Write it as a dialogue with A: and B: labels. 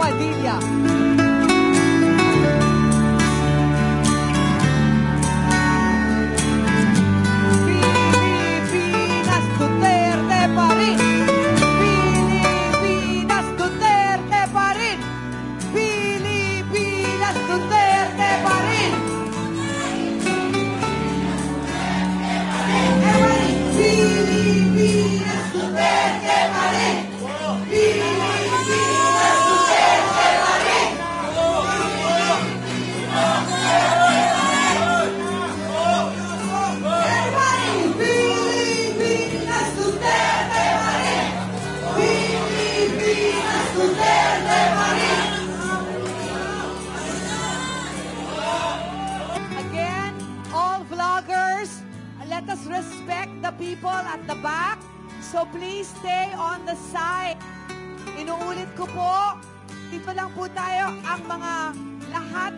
A: Padilla. Pilipinas, Duterte pa rin. Pilipinas, Duterte pa rin. Pilipinas, Duterte pa rin. Pilipinas, Duterte pa rin. Pilipinas, Duterte pa rin. Pilipinas, Duterte pa rin. Pilipinas, Duterte pa rin. Again, all vloggers, let us respect the people at the back. So please stay on the side. Inuulit ko po, dito lang po tayo ang mga lahat